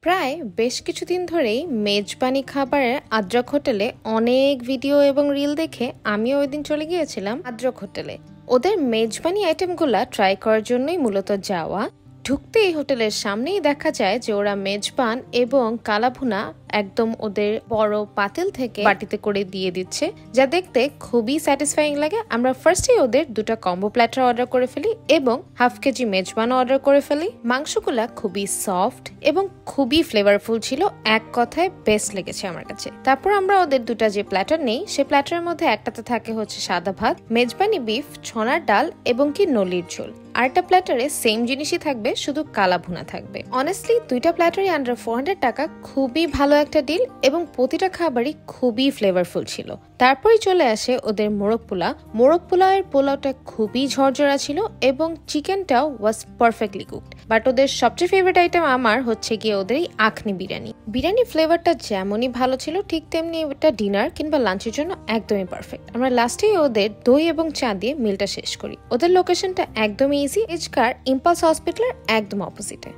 প্রায় বেশ কিছুদিন ধরেই মেজবানি খাবারের আদ্রক হোটেলে অনেক ভিডিও এবং রিল দেখে আমিও ওই দিন চলে গিয়েছিলাম আদ্রক হোটেলে। ওদের মেজবানি আইটেমগুলা ট্রাই করার জন্যই মূলত যাওয়া। ঢুকতে এই হোটেলের সামনেই দেখা যায় যে ওরা মেজবান এবং কালাভুনা একদম ওদের বড় পাতিল থেকে বাটিতে করে দিয়ে দিচ্ছে, যা দেখতে খুবই স্যাটিসফাইং লাগে। আমরা ফার্স্টেই ওদের দুটো কম্বো প্ল্যাটার অর্ডার করে ফেলি এবং হাফ কেজি মেজবান অর্ডার করে ফেলি। মাংসগুলা খুবই সফট এবং খুবই ফ্লেভারফুল ছিল, এক কথায় বেস্ট লেগেছে আমার কাছে। তারপর আমরা ওদের দুটা যে প্ল্যাটার নেই, সেই প্ল্যাটারের মধ্যে একটাতে থাকে হচ্ছে সাদা ভাত, মেজবানি বিফ, ছনার ডাল এবং কি নলির ঝোল। আরেকটা প্ল্যাটারে সেম জিনিসই থাকবে, শুধু কালা ভুনা থাকবে। অনেস্টলি দুইটা প্ল্যাটারই আন্ডার 400 টাকা, খুবই ভালো একটা ডিল এবং প্রতিটা খাবারই খুবই ফ্লেভারফুল ছিল। তারপরে চলে আসে ওদের মোরগ পোলাওয়ের পোলাওটা খুবই ঝরঝরা ছিল এবং চিকেনটাও ওয়াজ পারফেক্টলি কুকড। বাট ওদের সবচেয়ে ফেভারিট আইটেম আমার হচ্ছে গিয়ে ওদের এই আখনি বিরিয়ানি ফ্লেভারটা যেমনই ভালো ছিল, ঠিক তেমনি এটা ডিনার কিংবা লাঞ্চের জন্য একদমই পারফেক্ট। আমরা লাস্টে ওদের দই এবং চা দিয়ে মিলটা শেষ করি। ওদের লোকেশনটা একদমই ইজি, এজকার ইম্পালস হসপিটালের একদম অপোজিটে।